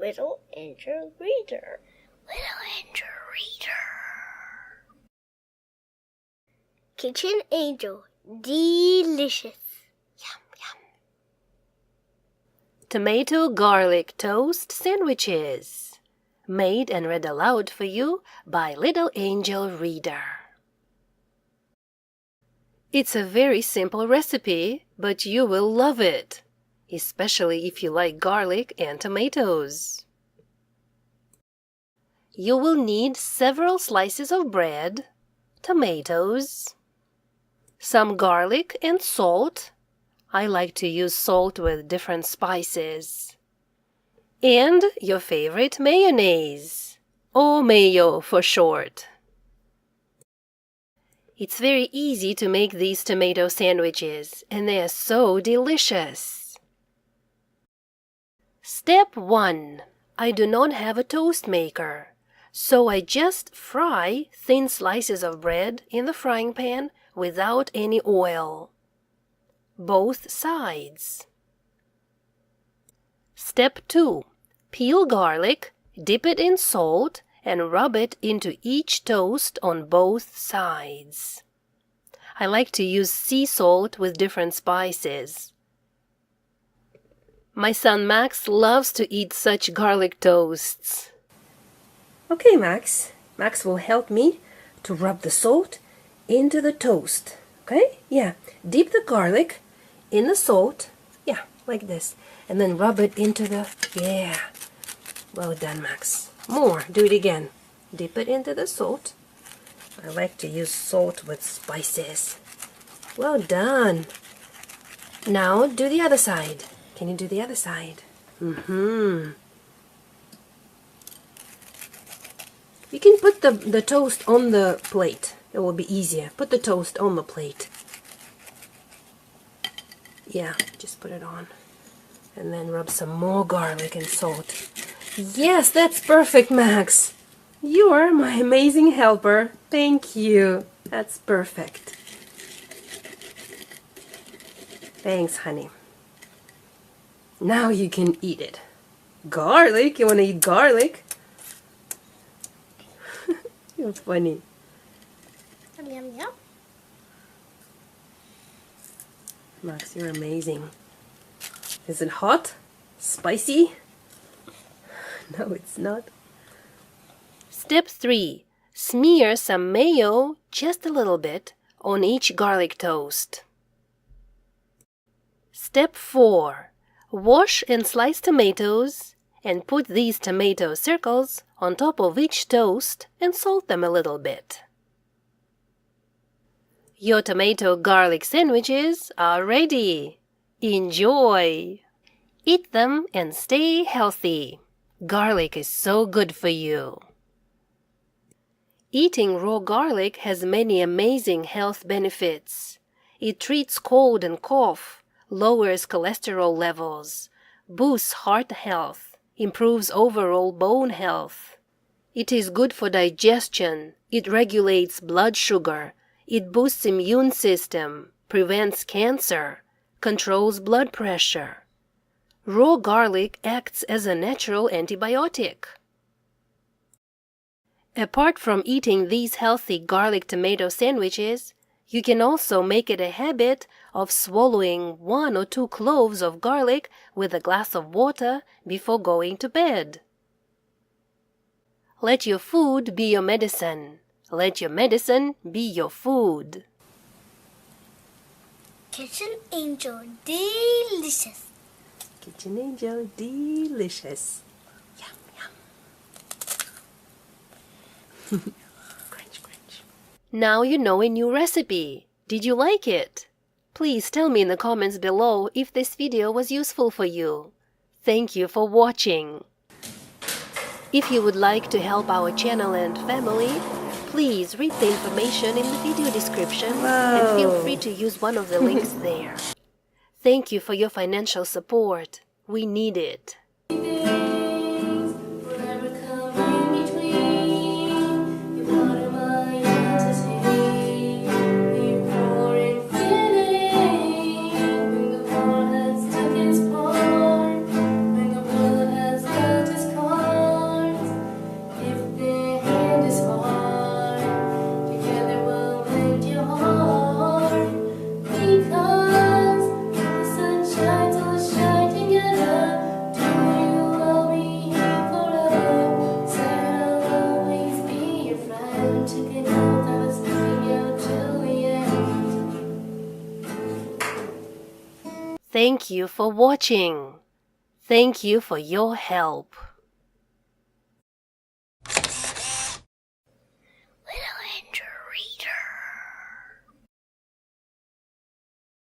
Little Angel Reader. Little Angel Reader. Kitchen Angel. Delicious. Yum, yum. Tomato garlic toast sandwiches. Made and read aloud for you by Little Angel Reader. It's a very simple recipe, but you will love it, especially if you like garlic and tomatoes. You will need several slices of bread, tomatoes, some garlic and salt. I like to use salt with different spices. And your favorite mayonnaise, or mayo for short. It's very easy to make these tomato sandwiches, and they are so delicious. Step 1. I do not have a toast maker, so I just fry thin slices of bread in the frying pan without any oil. Both sides. Step 2. Peel garlic, dip it in salt, and rub it into each toast on both sides. I like to use sea salt with different spices. My son Max loves to eat such garlic toasts. Okay, Max. Max will help me to rub the salt into the toast. Okay? Yeah. Dip the garlic in the salt. Yeah, like this. And then rub it into the... Yeah. Well done, Max. More. Do it again. Dip it into the salt. I like to use salt with spices. Well done. Now do the other side. Can you do the other side? You can put the toast on the plate. It will be easier. Put the toast on the plate. Yeah, just put it on. And then rub some more garlic and salt. Yes, that's perfect, Max. You are my amazing helper. Thank you. That's perfect. Thanks, honey. Now you can eat it. Garlic? You want to eat garlic? You're funny. Yum, yum, yum. Max, you're amazing. Is it hot? Spicy? No, it's not. Step 3. Smear some mayo, just a little bit, on each garlic toast. Step 4. Wash and slice tomatoes and put these tomato circles on top of each toast and salt them a little bit. Your tomato garlic sandwiches are ready. Enjoy! Eat them and stay healthy. Garlic is so good for you. Eating raw garlic has many amazing health benefits. It treats cold and cough, lowers cholesterol levels, boosts heart health, improves overall bone health. It is good for digestion. It regulates blood sugar. It boosts immune system, prevents cancer, controls blood pressure. Raw garlic acts as a natural antibiotic. Apart from eating these healthy garlic tomato sandwiches, you can also make it a habit of swallowing 1 or 2 cloves of garlic with a glass of water before going to bed. Let your food be your medicine. Let your medicine be your food. Kitchen Angel. Delicious. Kitchen Angel, delicious. Yum, yum. Crunch, crunch. Now you know a new recipe. Did you like it? Please tell me in the comments below if this video was useful for you. Thank you for watching. If you would like to help our channel and family, please read the information in the video description and feel free to use one of the links there. Thank you for your financial support. We need it. Thank you for watching. Thank you for your help.